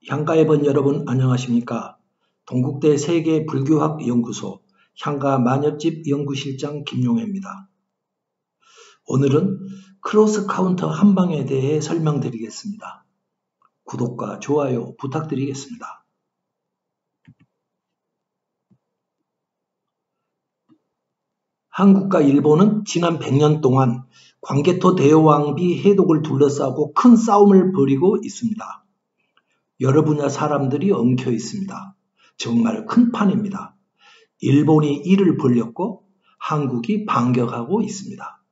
향가해본 여러분 안녕하십니까? 동국대 세계불교학연구소 향가만엽집 연구실장 김용혜입니다. 오늘은 크로스카운터 한방에 대해 설명드리겠습니다. 구독과 좋아요 부탁드리겠습니다. 한국과 일본은 지난 100년 동안 광개토 대왕비 해독을 둘러싸고 큰 싸움을 벌이고 있습니다. 여러 분야 사람들이 엉켜 있습니다. 정말 큰 판입니다. 일본이 이를 벌렸고 한국이 반격하고 있습니다.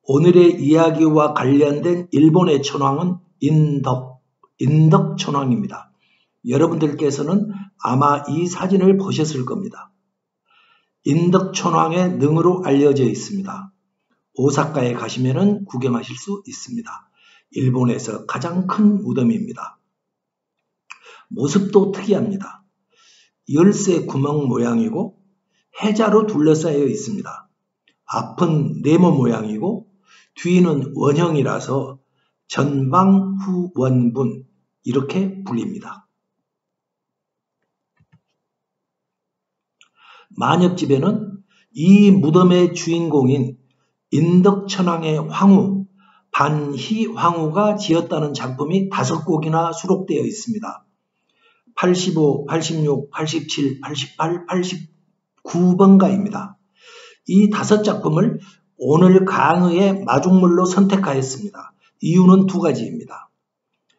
오늘의 이야기와 관련된 일본의 천황은 인덕천황입니다. 여러분들께서는 아마 이 사진을 보셨을 겁니다. 인덕천황의 능으로 알려져 있습니다. 오사카에 가시면 구경하실 수 있습니다. 일본에서 가장 큰 무덤입니다. 모습도 특이합니다. 열쇠 구멍 모양이고 해자로 둘러싸여 있습니다. 앞은 네모 모양이고 뒤는 원형이라서 전방후원분 이렇게 불립니다. 만엽집에는 이 무덤의 주인공인 인덕천황의 황후, 반희황후가 지었다는 작품이 5곡이나 수록되어 있습니다. 85, 86, 87, 88, 89번가입니다. 이 5작품을 오늘 강의의 마중물로 선택하였습니다. 이유는 2가지입니다.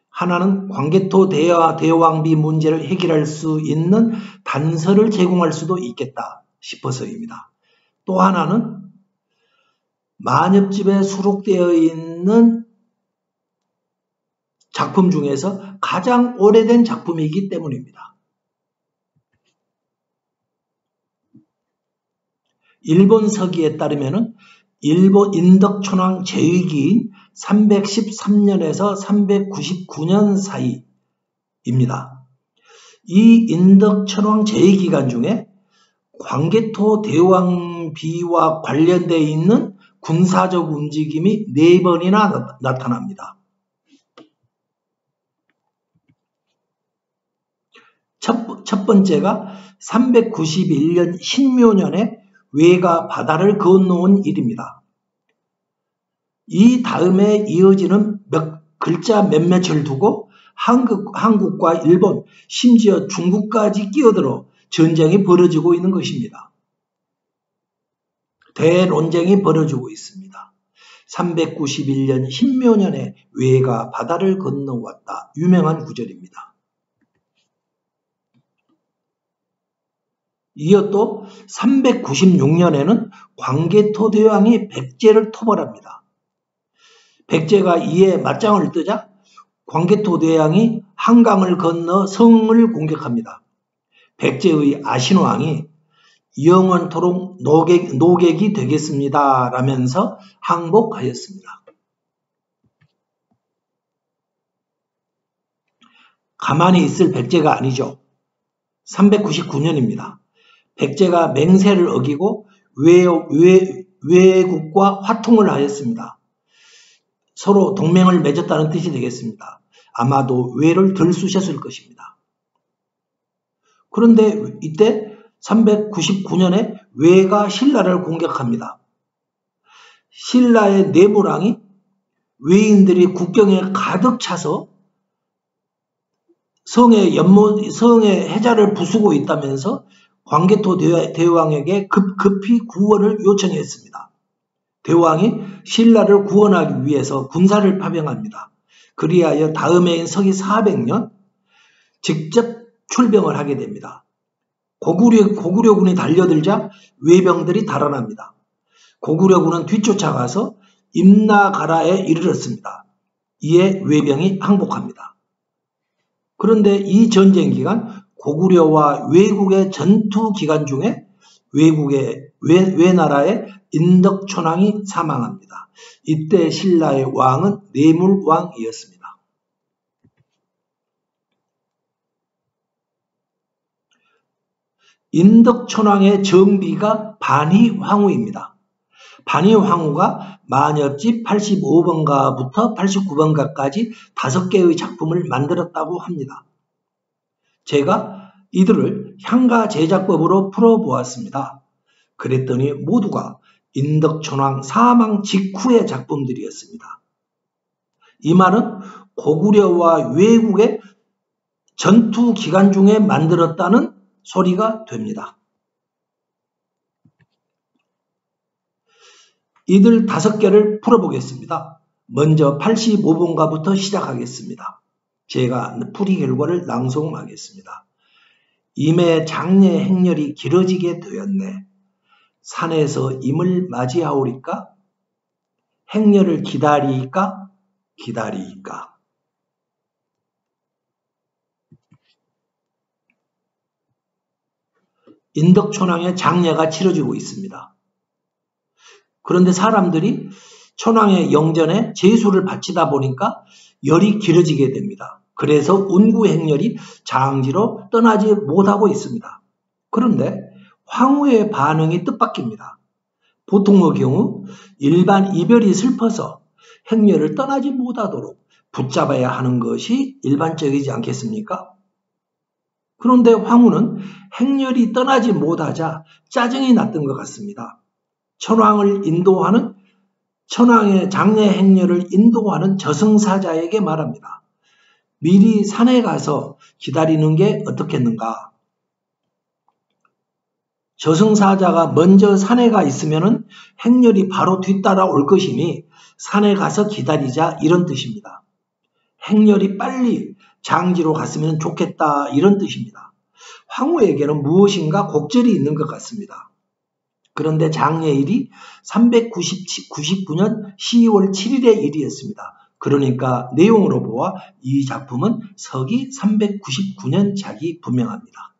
하나는 광개토 대왕비 문제를 해결할 수 있는 단서를 제공할 수도 있겠다 싶어서입니다. 또 하나는 만엽집에 수록되어 있는 작품 중에서 가장 오래된 작품이기 때문입니다. 일본 서기에 따르면 일본 인덕천황 제위기인 313년에서 399년 사이입니다. 이 인덕천황 제위기간 중에 광개토 대왕비와 관련되어 있는 군사적 움직임이 4번이나 나타납니다. 첫 번째가 391년 신묘년에 외가 바다를 건너온 일입니다. 이 다음에 이어지는 글자 몇몇을 두고 한국과 일본, 심지어 중국까지 끼어들어 전쟁이 벌어지고 있는 것입니다. 대논쟁이 벌어지고 있습니다. 391년 신묘년에 외가 바다를 건너왔다. 유명한 구절입니다. 이어 또 396년에는 광개토 대왕이 백제를 토벌합니다. 백제가 이에 맞짱을 뜨자 광개토 대왕이 한강을 건너 성을 공격합니다. 백제의 아신왕이 영원토록 노객이 되겠습니다. 라면서 항복하였습니다. 가만히 있을 백제가 아니죠. 399년입니다. 백제가 맹세를 어기고 외국과 화통을 하였습니다. 서로 동맹을 맺었다는 뜻이 되겠습니다. 아마도 외를 덜 쑤셨을 것입니다. 그런데 이때 399년에 외가 신라를 공격합니다. 신라의 내무랑이 외인들이 국경에 가득 차서 성의 해자를 부수고 있다면서 광개토 대왕에게 급히 구원을 요청했습니다. 대왕이 신라를 구원하기 위해서 군사를 파병합니다. 그리하여 다음해인 서기 400년 직접 출병을 하게 됩니다. 고구려군이 달려들자 외병들이 달아납니다. 고구려군은 뒤쫓아가서 임나가라에 이르렀습니다. 이에 외병이 항복합니다. 그런데 이 전쟁 기간 고구려와 외국의 전투 기간 중에 외나라의 인덕천황이 사망합니다. 이때 신라의 왕은 내물왕이었습니다. 인덕천황의 정비가 반희황후입니다. 반이황후가 만엽집 85번가부터 89번가까지 5개의 작품을 만들었다고 합니다. 제가 이들을 향가 제작법으로 풀어보았습니다. 그랬더니 모두가 인덕천왕 사망 직후의 작품들이었습니다. 이 말은 고구려와 외국의 전투 기간 중에 만들었다는 소리가 됩니다. 이들 5개를 풀어보겠습니다. 먼저 85번가부터 시작하겠습니다. 제가 풀이 결과를 낭송하겠습니다. 임의 장례 행렬이 길어지게 되었네. 산에서 임을 맞이하오리까? 행렬을 기다리까? 기다리까? 인덕천왕의 장례가 치러지고 있습니다. 그런데 사람들이 천왕의 영전에 제수를 바치다 보니까 열이 길어지게 됩니다. 그래서 운구행렬이 장지로 떠나지 못하고 있습니다. 그런데 황후의 반응이 뜻밖입니다. 보통의 경우 일반 이별이 슬퍼서 행렬을 떠나지 못하도록 붙잡아야 하는 것이 일반적이지 않겠습니까? 그런데 황후는 행렬이 떠나지 못하자 짜증이 났던 것 같습니다. 천왕의 장례 행렬을 인도하는 저승사자에게 말합니다. 미리 산에 가서 기다리는 게 어떻겠는가? 저승사자가 먼저 산에 가 있으면 행렬이 바로 뒤따라 올 것이니 산에 가서 기다리자, 이런 뜻입니다. 행렬이 빨리 장지로 갔으면 좋겠다, 이런 뜻입니다. 황후에게는 무엇인가 곡절이 있는 것 같습니다. 그런데 장례일이 399년 12월 7일의 일이었습니다. 그러니까 내용으로 보아 이 작품은 서기 399년작이 분명합니다.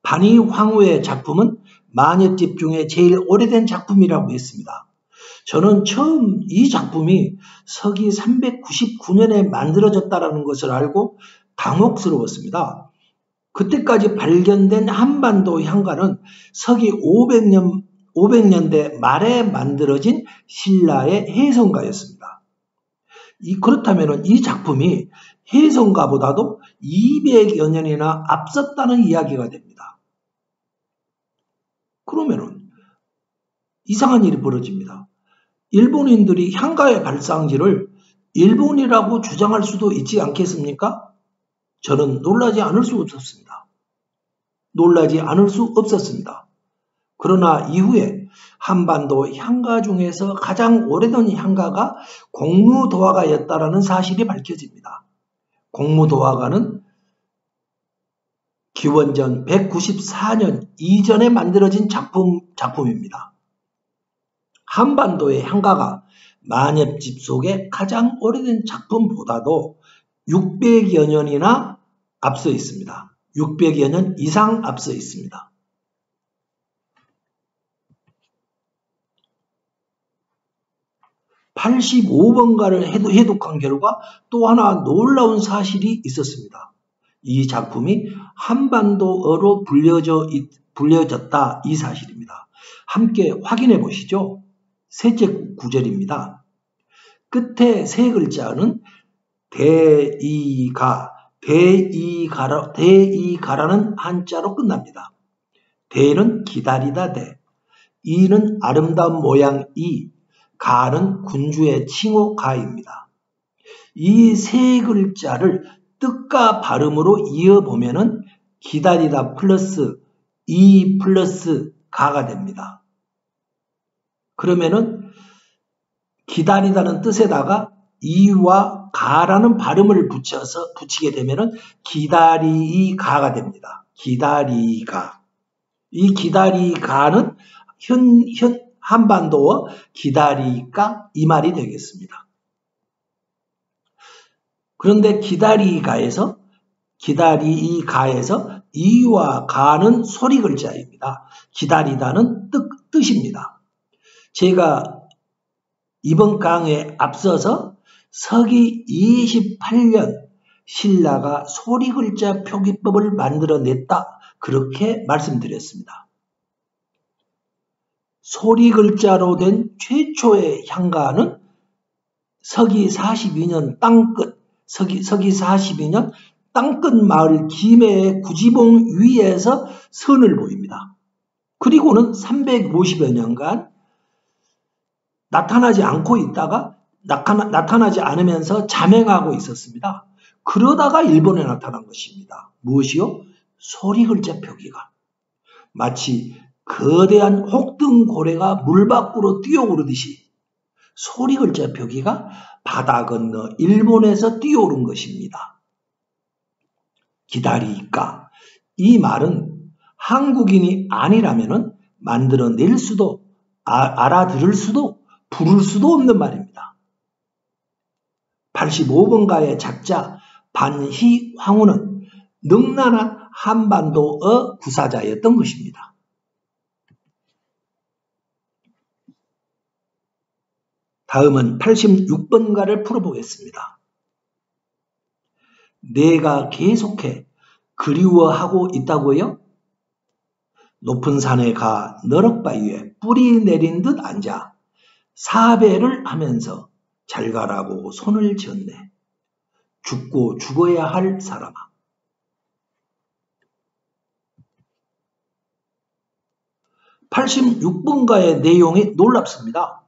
반이황후의 작품은 만엽집 중에 제일 오래된 작품이라고 했습니다. 저는 처음 이 작품이 서기 399년에 만들어졌다는 것을 알고 당혹스러웠습니다. 그때까지 발견된 한반도 향가는 서기 500년대 말에 만들어진 신라의 해성가였습니다. 그렇다면 이 작품이 해성가보다도 200여 년이나 앞섰다는 이야기가 됩니다. 그러면은 이상한 일이 벌어집니다. 일본인들이 향가의 발상지를 일본이라고 주장할 수도 있지 않겠습니까? 저는 놀라지 않을 수 없었습니다. 그러나 이후에 한반도 향가 중에서 가장 오래된 향가가 공무도화가였다라는 사실이 밝혀집니다. 공무도화가는 기원전 194년 이전에 만들어진 작품입니다. 한반도의 향가가 만엽집 속의 가장 오래된 작품보다도 600여 년이나 앞서 있습니다. 600여 년 이상 앞서 있습니다. (85번가를) 해독한 결과 또 하나 놀라운 사실이 있었습니다. 이 작품이 한반도어로 불려졌다, 이 사실입니다. 함께 확인해 보시죠. 셋째 구절입니다. 끝에 세 글자는 대이가라는 한자로 끝납니다. 대는 기다리다 대, 이는 아름다운 모양 이, 가는 군주의 칭호 가입니다. 이 세 글자를 뜻과 발음으로 이어보면은 기다리다 플러스 이 플러스 가가 됩니다. 그러면은 기다리다는 뜻에다가 이와 가라는 발음을 붙이게 되면은 기다리가가 됩니다. 기다리가. 이 기다리가는 한반도어 기다리까, 이 말이 되겠습니다. 그런데 기다리가에서 이와 가는 소리 글자입니다. 기다리다는 뜻입니다. 제가 이번 강의에 앞서서 서기 28년 신라가 소리 글자 표기법을 만들어냈다, 그렇게 말씀드렸습니다. 소리 글자로 된 최초의 향가는 서기 42년 서기 42년 땅끝 마을 김해의 구지봉 위에서 선을 보입니다. 그리고는 350여 년간 나타나지 않고 있다가 나타나지 않으면서 잠행하고 있었습니다. 그러다가 일본에 나타난 것입니다. 무엇이요? 소리 글자 표기가. 마치 거대한 혹등고래가 물 밖으로 뛰어오르듯이 소리 글자 표기가 바다 건너 일본에서 뛰어오른 것입니다. 기다리까. 이 말은 한국인이 아니라면 만들어낼 수도 알아들을 수도 부를 수도 없는 말입니다. 85번가의 작자 반희황후는 능란한 한반도의 구사자였던 것입니다. 다음은 86번가를 풀어보겠습니다. 내가 계속해 그리워하고 있다고요? 높은 산에 가 너럭바위에 뿌리 내린 듯 앉아 사배를 하면서 잘 가라고 손을 쥐었네. 죽고 죽어야 할 사람아. (86번가의) 내용이 놀랍습니다.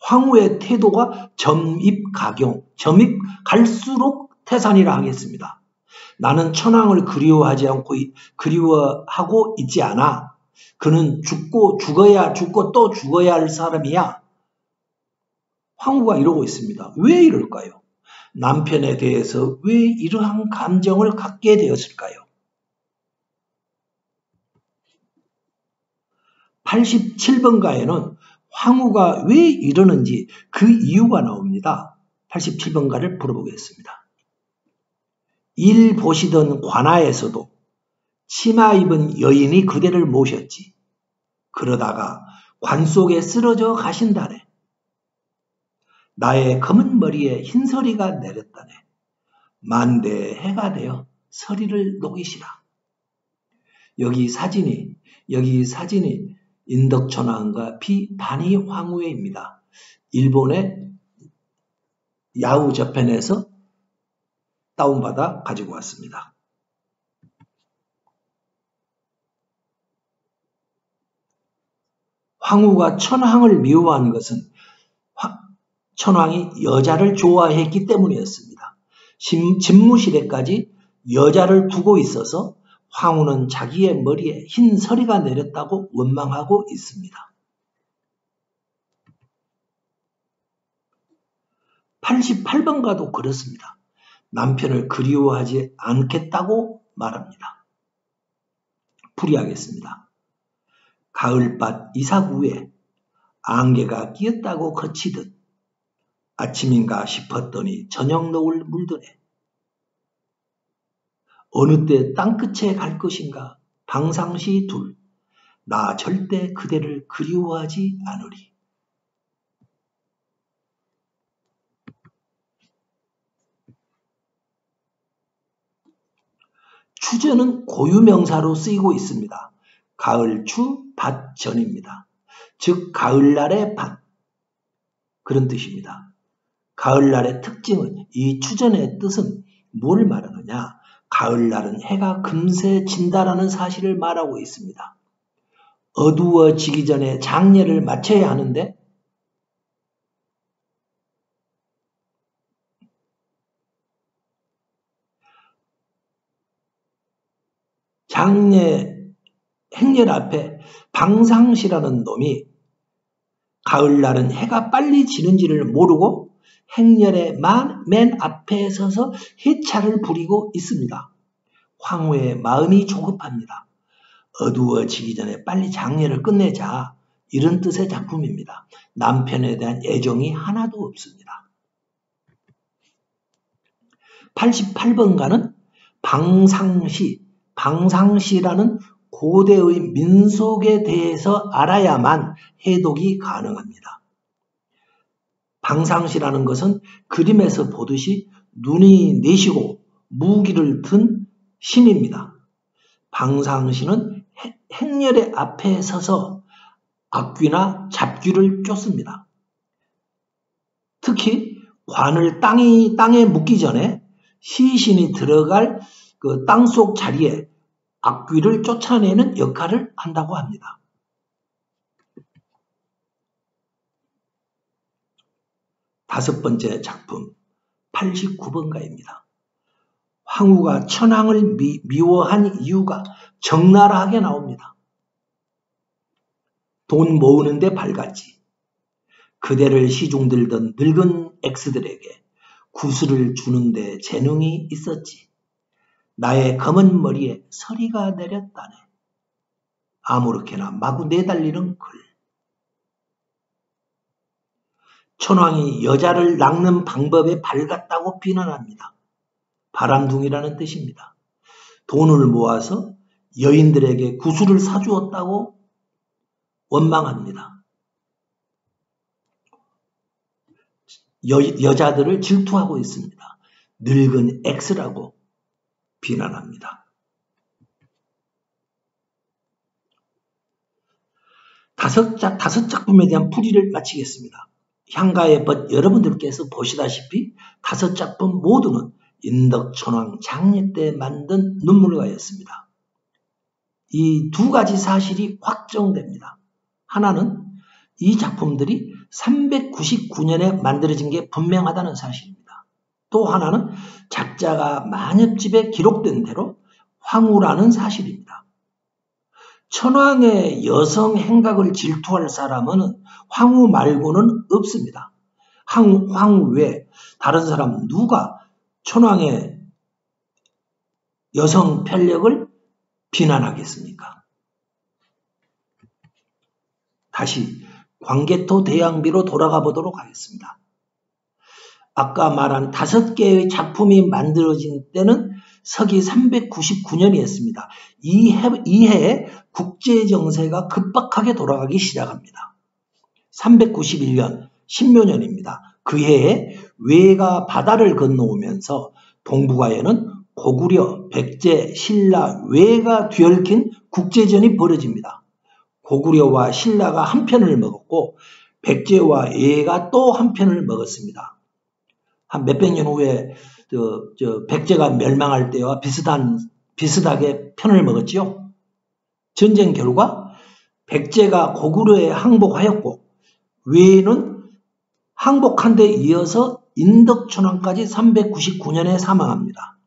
황후의 태도가 점입 갈수록 태산이라 하겠습니다. 나는 천황을 그리워하고 있지 않아. 그는 죽고 또 죽어야 할 사람이야. 황후가 이러고 있습니다. 왜 이럴까요? 남편에 대해서 왜 이러한 감정을 갖게 되었을까요? 87번가에는 황후가 왜 이러는지 그 이유가 나옵니다. 87번가를 풀어보겠습니다. 일 보시던 관아에서도 치마 입은 여인이 그대를 모셨지. 그러다가 관 속에 쓰러져 가신다네. 나의 검은 머리에 흰서리가 내렸다네. 만대 해가 되어 서리를 녹이시라. 여기 사진이 인덕천왕과 반희 황후회입니다. 일본의 야후 저편에서 다운받아 가지고 왔습니다. 황후가 천황을 미워한 것은 천황이 여자를 좋아했기 때문이었습니다. 집무실에까지 여자를 두고 있어서 황후는 자기의 머리에 흰 서리가 내렸다고 원망하고 있습니다. 88번가도 그렇습니다. 남편을 그리워하지 않겠다고 말합니다. 풀이하겠습니다. 가을밭 이삭우에 안개가 끼었다고 거치듯 아침인가 싶었더니 저녁 노을 물드네. 어느 때 땅끝에 갈 것인가 방상시 둘. 나 절대 그대를 그리워하지 않으리. 추전은 고유명사로 쓰이고 있습니다. 가을추 밭전입니다. 즉 가을날의 밭 그런 뜻입니다. 가을날의 특징은 이 추전의 뜻은 뭘 말하느냐? 가을날은 해가 금세 진다라는 사실을 말하고 있습니다. 어두워지기 전에 장례를 마쳐야 하는데 행렬 앞에 방상시라는 놈이 가을날은 해가 빨리 지는지를 모르고 행렬의 맨 앞에 서서 해차를 부리고 있습니다. 황후의 마음이 조급합니다. 어두워지기 전에 빨리 장례를 끝내자. 이런 뜻의 작품입니다. 남편에 대한 애정이 하나도 없습니다. 88번가는 방상시라는 고대의 민속에 대해서 알아야만 해독이 가능합니다. 방상시라는 것은 그림에서 보듯이 눈이 내시고 무기를 든 신입니다. 방상시는 행렬의 앞에 서서 악귀나 잡귀를 쫓습니다. 특히 관을 땅에 묻기 전에 시신이 들어갈 그 땅속 자리에 악귀를 쫓아내는 역할을 한다고 합니다. 다섯 번째 작품 89번가입니다. 황후가 천황을 미워한 이유가 적나라하게 나옵니다. 돈 모으는데 밝았지. 그대를 시중들던 늙은 엑스들에게 구슬을 주는데 재능이 있었지. 나의 검은 머리에 서리가 내렸다네. 아무렇게나 마구 내달리는 글. 천황이 여자를 낚는 방법에 밝았다고 비난합니다. 바람둥이라는 뜻입니다. 돈을 모아서 여인들에게 구슬을 사주었다고 원망합니다. 여자들을 질투하고 있습니다. 늙은 X라고 비난합니다. 다섯 작품에 대한 풀이를 마치겠습니다. 향가의 벗 여러분들께서 보시다시피 다섯 작품 모두는 인덕천왕 장례 때 만든 눈물가였습니다. 이 두 가지 사실이 확정됩니다. 하나는 이 작품들이 399년에 만들어진 게 분명하다는 사실입니다. 또 하나는 작자가 만엽집에 기록된 대로 황후라는 사실입니다. 천황의 여성 행각을 질투할 사람은 황후 말고는 없습니다. 황후 외에 다른 사람 누가 천황의 여성 편력을 비난하겠습니까? 다시 광개토 대왕비로 돌아가 보도록 하겠습니다. 아까 말한 5개의 작품이 만들어진 때는 서기 399년이었습니다. 이 해에 국제정세가 급박하게 돌아가기 시작합니다. 391년, 신묘년입니다. 그 해에 외가 바다를 건너오면서 동북아에는 고구려, 백제, 신라, 외가 뒤얽힌 국제전이 벌어집니다. 고구려와 신라가 한 편을 먹었고 백제와 외가 또 한 편을 먹었습니다. 한 몇백 년 후에 백제가 멸망할 때와 비슷하게 편을 먹었지요. 전쟁 결과 백제가 고구려에 항복하였고 외는 항복한 데 이어서 인덕천왕까지 399년에 사망합니다.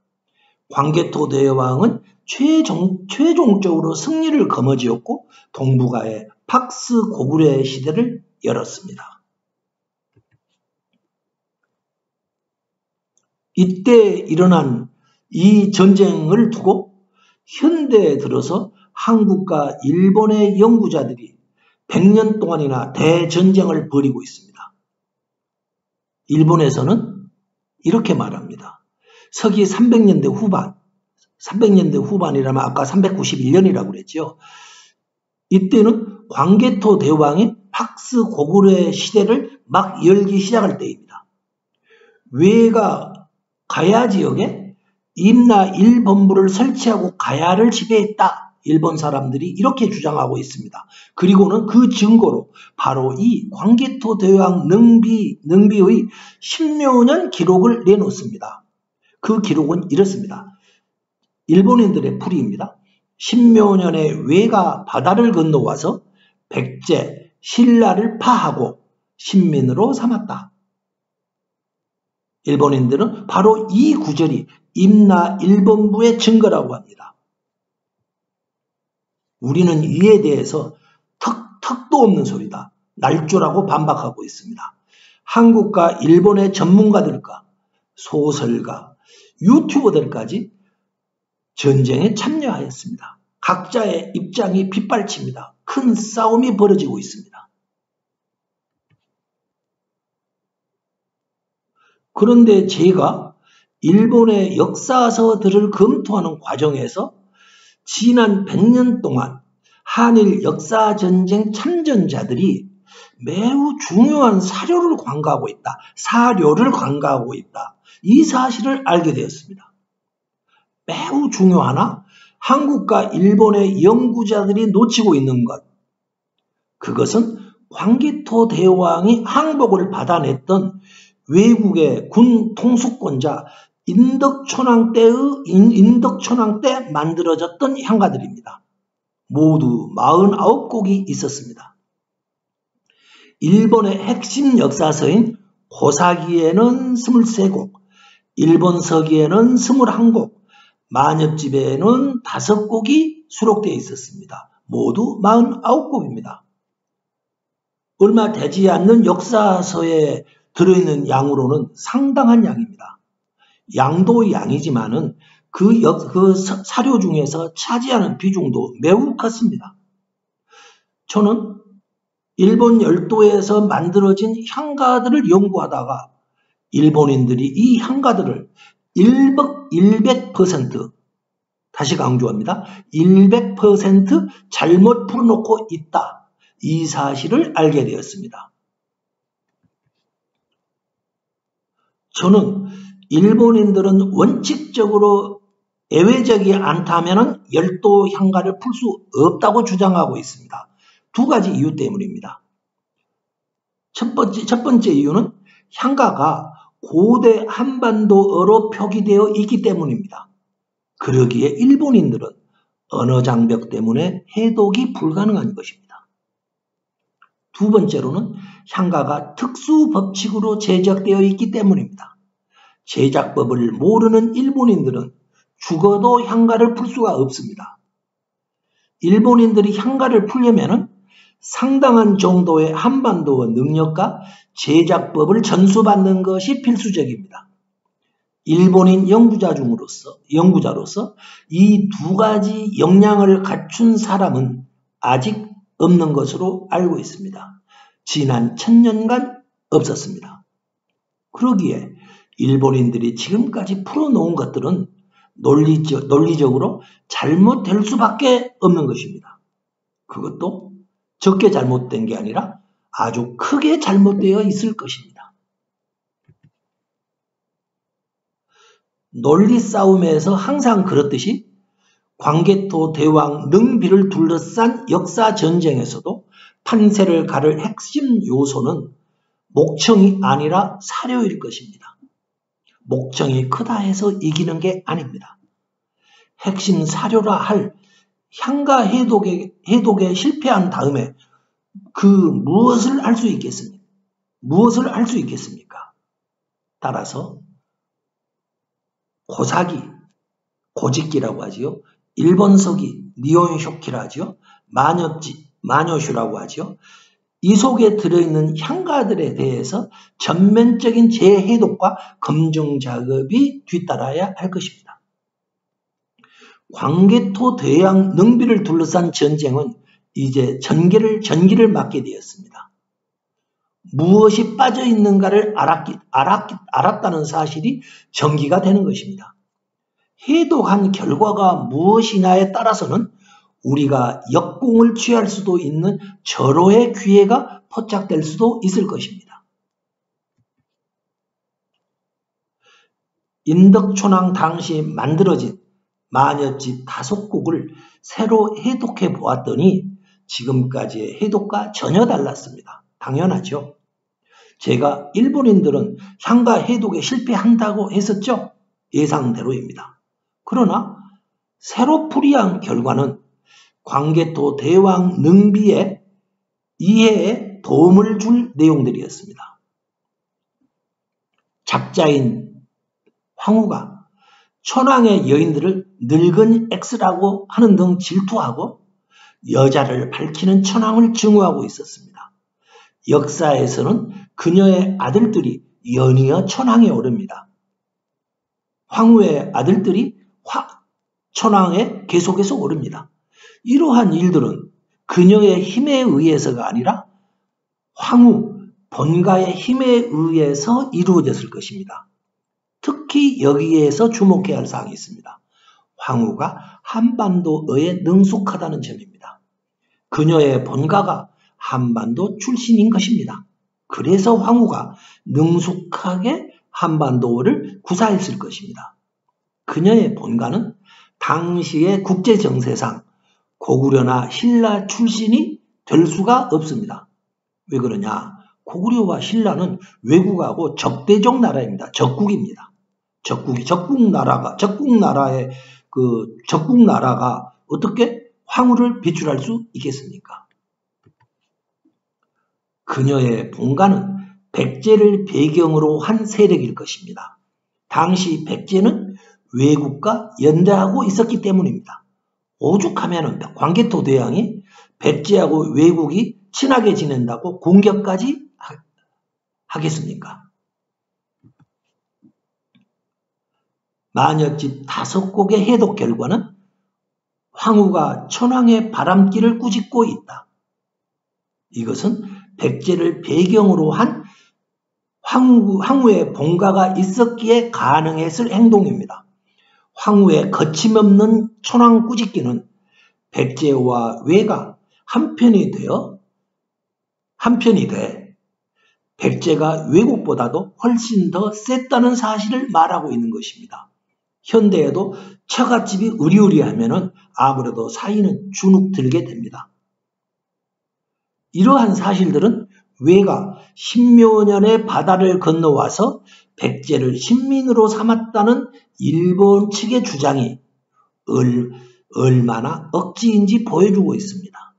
광개토 대왕은 최종적으로 승리를 거머쥐었고 동북아의 팍스 고구려의 시대를 열었습니다. 이때 일어난 이 전쟁을 두고 현대에 들어서 한국과 일본의 연구자들이 100년 동안이나 대전쟁을 벌이고 있습니다. 일본에서는 이렇게 말합니다. 서기 300년대 후반이라면 아까 391년이라고 그랬죠. 이때는 광개토 대왕이 팍스 고구려의 시대를 막 열기 시작할 때입니다. 외가 가야 지역에 임나 1본부를 설치하고 가야를 지배했다. 일본 사람들이 이렇게 주장하고 있습니다. 그리고는 그 증거로 바로 이 광개토 대왕 능비의 신묘년 기록을 내놓습니다. 그 기록은 이렇습니다. 일본인들의 풀이입니다. 신묘년에 외가 바다를 건너와서 백제, 신라를 파하고 신민으로 삼았다. 일본인들은 바로 이 구절이 임나 1본부의 증거라고 합니다. 우리는 이에 대해서 턱도 없는 소리다. 날조라고 반박하고 있습니다. 한국과 일본의 전문가들과 소설가, 유튜버들까지 전쟁에 참여하였습니다. 각자의 입장이 빗발칩니다. 큰 싸움이 벌어지고 있습니다. 그런데 제가 일본의 역사서들을 검토하는 과정에서 지난 100년 동안 한일 역사전쟁 참전자들이 매우 중요한 사료를 관가하고 있다. 이 사실을 알게 되었습니다. 매우 중요하나 한국과 일본의 연구자들이 놓치고 있는 것, 그것은 광개토 대왕이 항복을 받아냈던 외국의 군 통수권자 인덕천왕 때 만들어졌던 향가들입니다. 모두 49곡이 있었습니다. 일본의 핵심 역사서인 고사기에는 23곡, 일본 서기에는 21곡, 만엽집에는 5곡이 수록되어 있었습니다. 모두 49곡입니다. 얼마 되지 않는 역사서에 들어있는 양으로는 상당한 양입니다. 양도 양이지만은 그 사료 중에서 차지하는 비중도 매우 컸습니다. 저는 일본 열도에서 만들어진 향가들을 연구하다가 일본인들이 이 향가들을 100% 다시 강조합니다. 100% 잘못 풀어놓고 있다. 이 사실을 알게 되었습니다. 저는 일본인들은 원칙적으로 예외적이 않다면 열도 향가를 풀 수 없다고 주장하고 있습니다. 두 가지 이유 때문입니다. 첫 번째 이유는 향가가 고대 한반도어로 표기되어 있기 때문입니다. 그러기에 일본인들은 언어 장벽 때문에 해독이 불가능한 것입니다. 두 번째로는 향가가 특수 법칙으로 제작되어 있기 때문입니다. 제작법을 모르는 일본인들은 죽어도 향가를 풀 수가 없습니다. 일본인들이 향가를 풀려면 상당한 정도의 한반도어 능력과 제작법을 전수받는 것이 필수적입니다. 일본인 연구자로서 이 두 가지 역량을 갖춘 사람은 아직 없는 것으로 알고 있습니다. 지난 1000년간 없었습니다. 그러기에 일본인들이 지금까지 풀어놓은 것들은 논리적으로 잘못될 수밖에 없는 것입니다. 그것도 적게 잘못된 게 아니라 아주 크게 잘못되어 있을 것입니다. 논리 싸움에서 항상 그렇듯이 광개토 대왕 능비를 둘러싼 역사 전쟁에서도 판세를 가를 핵심 요소는 목청이 아니라 사료일 것입니다. 목청이 크다 해서 이기는 게 아닙니다. 핵심 사료라 할 향가 해독에 실패한 다음에 무엇을 할 수 있겠습니까? 무엇을 할 수 있겠습니까? 따라서 고사기, 고직기라고 하지요. 일본 서기, 니혼쇼키라 하지요. 만여슈라고 하지요. 이 속에 들어있는 향가들에 대해서 전면적인 재해독과 검증 작업이 뒤따라야 할 것입니다. 광개토 대왕 능비를 둘러싼 전쟁은 이제 전기를 맞게 되었습니다. 무엇이 빠져 있는가를 알았다는 사실이 전기가 되는 것입니다. 해독한 결과가 무엇이냐에 따라서는 우리가 역공을 취할 수도 있는 절호의 기회가 포착될 수도 있을 것입니다. 인덕천왕 당시 만들어진 만엽집 5곡을 새로 해독해 보았더니 지금까지의 해독과 전혀 달랐습니다. 당연하죠. 제가 일본인들은 향가 해독에 실패한다고 했었죠. 예상대로입니다. 그러나 새로 풀이한 결과는 광개토 대왕 능비의 이해에 도움을 줄 내용들이었습니다. 작자인 황후가 천황의 여인들을 늙은 X라고 하는 등 질투하고 여자를 밝히는 천황을 증오하고 있었습니다. 역사에서는 그녀의 아들들이 연이어 천황에 오릅니다. 황후의 아들들이 천황에 계속해서 오릅니다. 이러한 일들은 그녀의 힘에 의해서가 아니라 황후 본가의 힘에 의해서 이루어졌을 것입니다. 특히 여기에서 주목해야 할 사항이 있습니다. 황후가 한반도어에 능숙하다는 점입니다. 그녀의 본가가 한반도 출신인 것입니다. 그래서 황후가 능숙하게 한반도어를 구사했을 것입니다. 그녀의 본가는 당시의 국제정세상 고구려나 신라 출신이 될 수가 없습니다. 왜 그러냐? 고구려와 신라는 외국하고 적대적 나라입니다. 적국입니다. 적국나라가 어떻게 황후를 배출할 수 있겠습니까? 그녀의 본가는 백제를 배경으로 한 세력일 것입니다. 당시 백제는 외국과 연대하고 있었기 때문입니다. 오죽하면 광개토 대왕이 백제하고 외국이 친하게 지낸다고 공격까지 하겠습니까? 마녀집 5곡의 해독 결과는 황후가 천황의 바람길을 꾸짖고 있다. 이것은 백제를 배경으로 한 황후의 본가가 있었기에 가능했을 행동입니다. 황후의 거침없는 천황 꾸짖기는 백제와 외가 한편이 돼 백제가 외국보다도 훨씬 더 셌다는 사실을 말하고 있는 것입니다. 현대에도 처갓집이 으리으리하면 아무래도 사이는 주눅 들게 됩니다. 이러한 사실들은 외가 십몇 년의 바다를 건너와서 백제를 신민으로 삼았다는 일본 측의 주장이 얼마나 억지인지 보여주고 있습니다.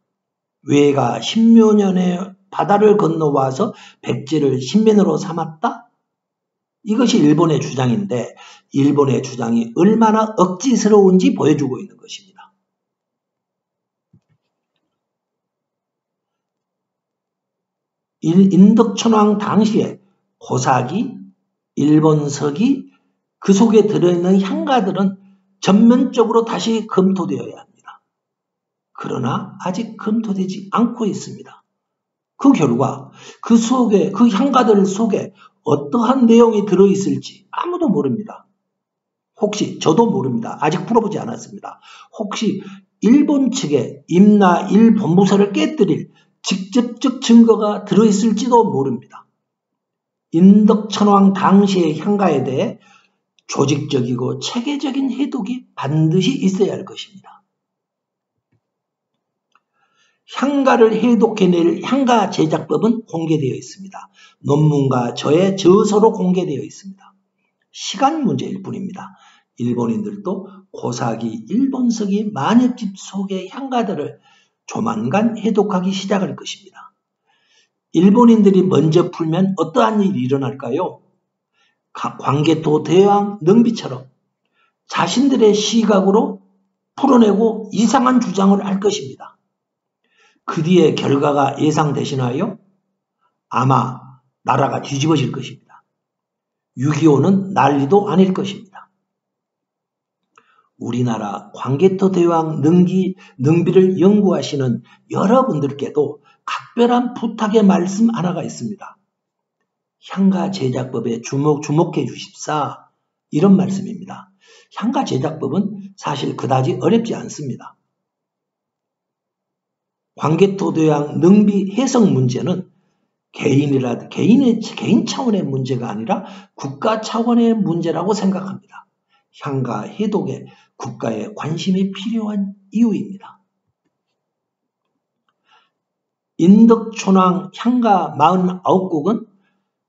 외가 십몇 년의 바다를 건너와서 백제를 신민으로 삼았다? 이것이 일본의 주장인데 일본의 주장이 얼마나 억지스러운지 보여주고 있는 것입니다. 인덕천왕 당시에 고사기, 일본서기, 그 속에 들어있는 향가들은 전면적으로 다시 검토되어야 합니다. 그러나 아직 검토되지 않고 있습니다. 그 결과 그 향가들 속에 어떠한 내용이 들어있을지 아무도 모릅니다. 혹시 저도 모릅니다. 아직 풀어보지 않았습니다. 혹시 일본 측의 임나 1본부서를 깨뜨릴 직접적 증거가 들어있을지도 모릅니다. 인덕천왕 당시의 향가에 대해 조직적이고 체계적인 해독이 반드시 있어야 할 것입니다. 향가를 해독해낼 향가 제작법은 공개되어 있습니다. 논문과 저의 저서로 공개되어 있습니다. 시간 문제일 뿐입니다. 일본인들도 고사기, 일본서기, 마녀집 속의 향가들을 조만간 해독하기 시작할 것입니다. 일본인들이 먼저 풀면 어떠한 일이 일어날까요? 광개토 대왕 능비처럼 자신들의 시각으로 풀어내고 이상한 주장을 할 것입니다. 그 뒤에 결과가 예상되시나요? 아마 나라가 뒤집어질 것입니다. 6.25는 난리도 아닐 것입니다. 우리나라 광개토 대왕 능비를 연구하시는 여러분들께도 각별한 부탁의 말씀 하나가 있습니다. 향가 제작법에 주목해 주십사, 이런 말씀입니다. 향가 제작법은 사실 그다지 어렵지 않습니다. 광개토 대왕 능비 해석 문제는 개인 차원의 문제가 아니라 국가 차원의 문제라고 생각합니다. 향가 해독에 국가의 관심이 필요한 이유입니다. 인덕천왕 향가 49곡은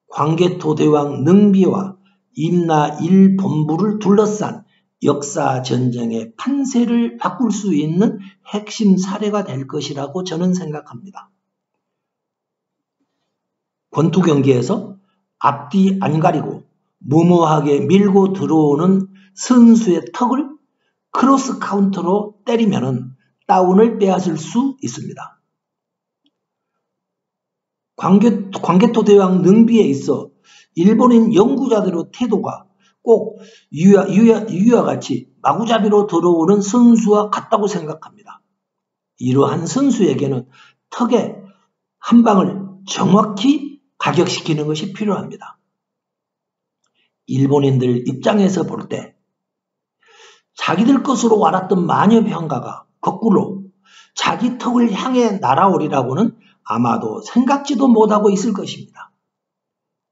광개토 대왕 능비와 임나 1본부를 둘러싼 역사 전쟁의 판세를 바꿀 수 있는 핵심 사례가 될 것이라고 저는 생각합니다. 권투 경기에서 앞뒤 안 가리고 무모하게 밀고 들어오는 선수의 턱을 크로스 카운터로 때리면 다운을 빼앗을 수 있습니다. 광개토 대왕 능비에 있어 일본인 연구자들의 태도가 꼭 유야 같이 마구잡이로 들어오는 선수와 같다고 생각합니다. 이러한 선수에게는 턱의 한 방을 정확히 가격시키는 것이 필요합니다. 일본인들 입장에서 볼 때 자기들 것으로 알았던 마녀병가가 거꾸로 자기 턱을 향해 날아오리라고는 아마도 생각지도 못하고 있을 것입니다.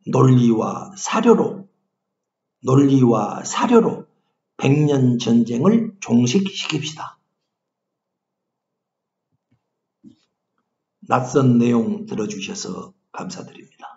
논리와 사료로 백년 전쟁을 종식시킵시다. 낯선 내용 들어주셔서 감사드립니다.